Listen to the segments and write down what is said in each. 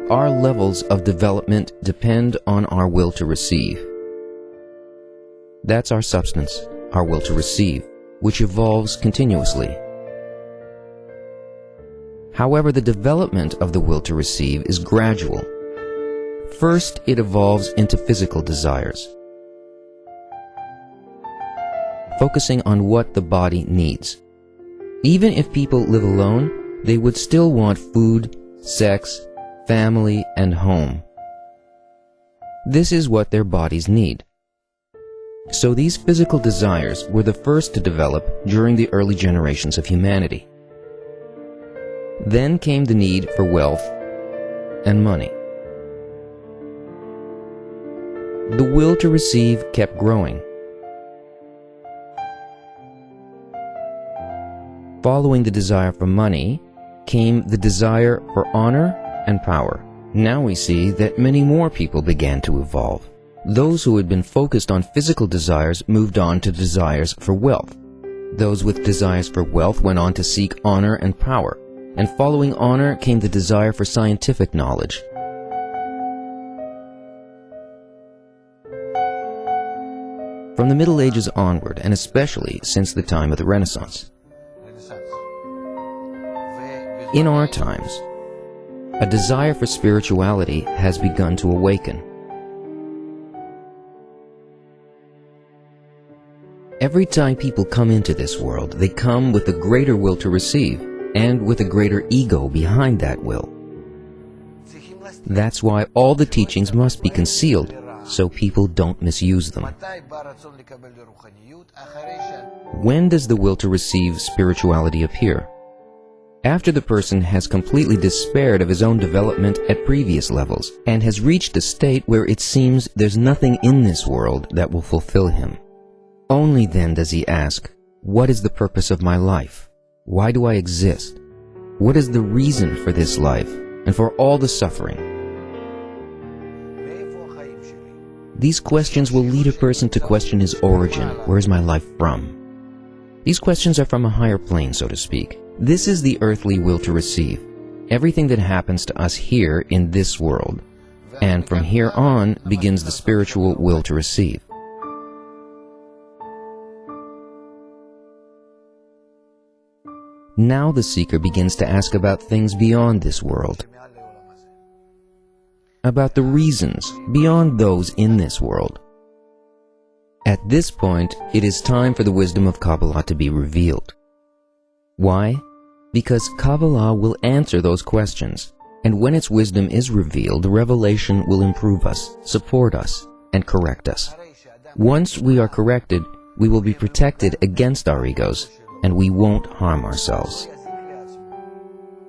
our levels of development depend on our will to receive. That's our substance, our will to receive, which evolves continuously. However, the development of the will to receive is gradual. First, it evolves into physical desires, focusing on what the body needs. Even if people live alone, they would still want food, sex, family, and home. This is what their bodies need. So these physical desires were the first to develop during the early generations of humanity. Then came the need for wealth and money. The will to receive kept growing. Following the desire for money came the desire for honor and power. Now we see that many more people began to evolve. Those who had been focused on physical desires moved on to desires for wealth. Those with desires for wealth went on to seek honor and power. And following honor came the desire for scientific knowledge. From the Middle Ages onward, and especially since the time of the Renaissance, in our times, a desire for spirituality has begun to awaken. Every time people come into this world, they come with a greater will to receive, and with a greater ego behind that will. That's why all the teachings must be concealed, so people don't misuse them. When does the will to receive spirituality appear? After the person has completely despaired of his own development at previous levels, and has reached a state where it seems there's nothing in this world that will fulfill him. Only then does he ask, what is the purpose of my life? Why do I exist? What is the reason for this life and for all the suffering? These questions will lead a person to question his origin. Where is my life from? These questions are from a higher plane, so to speak. This is the earthly will to receive. Everything that happens to us here in this world. And from here on begins the spiritual will to receive. Now the seeker begins to ask about things beyond this world, about the reasons beyond those in this world. At this point, it is time for the wisdom of Kabbalah to be revealed. Why? Because Kabbalah will answer those questions, and when its wisdom is revealed, the revelation will improve us, support us, and correct us. Once we are corrected, we will be protected against our egos, and we won't harm ourselves.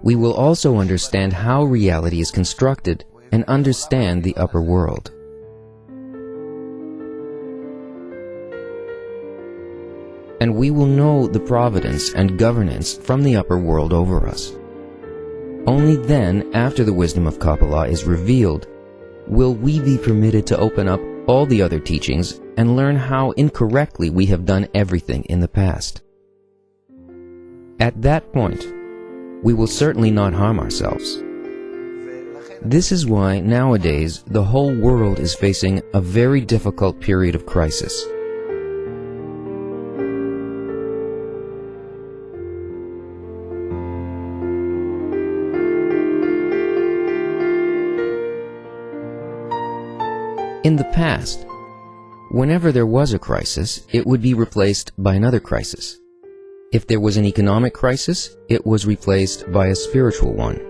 We will also understand how reality is constructed and understand the upper world. And we will know the providence and governance from the upper world over us. Only then, after the wisdom of Kabbalah is revealed, will we be permitted to open up all the other teachings and learn how incorrectly we have done everything in the past. At that point, we will certainly not harm ourselves. This is why nowadays the whole world is facing a very difficult period of crisis. In the past, whenever there was a crisis, it would be replaced by another crisis. If there was an economic crisis, it was replaced by a spiritual one.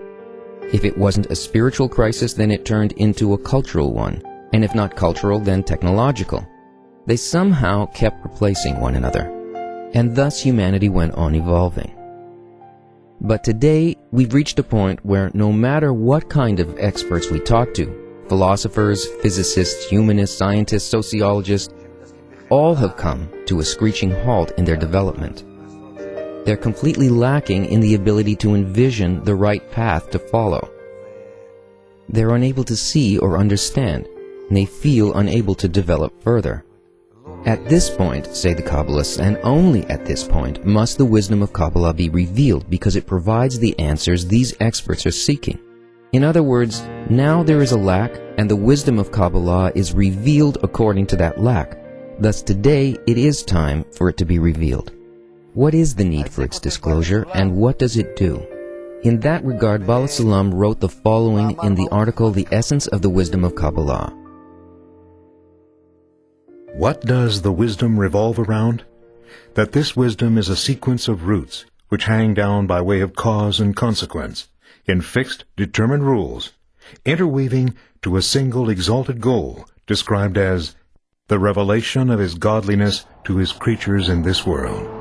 If it wasn't a spiritual crisis, then it turned into a cultural one, and if not cultural, then technological. They somehow kept replacing one another, and thus humanity went on evolving. But today, we've reached a point where no matter what kind of experts we talk to, philosophers, physicists, humanists, scientists, sociologists, all have come to a screeching halt in their development. They're completely lacking in the ability to envision the right path to follow. They're unable to see or understand, and they feel unable to develop further. At this point, say the Kabbalists, and only at this point, must the wisdom of Kabbalah be revealed because it provides the answers these experts are seeking. In other words, now there is a lack, and the wisdom of Kabbalah is revealed according to that lack. Thus today it is time for it to be revealed. What is the need for its disclosure, and what does it do? In that regard, Bala Salam wrote the following in the article The Essence of the Wisdom of Kabbalah. What does the wisdom revolve around? That this wisdom is a sequence of roots which hang down by way of cause and consequence, in fixed, determined rules, interweaving to a single exalted goal, described as the revelation of His godliness to His creatures in this world.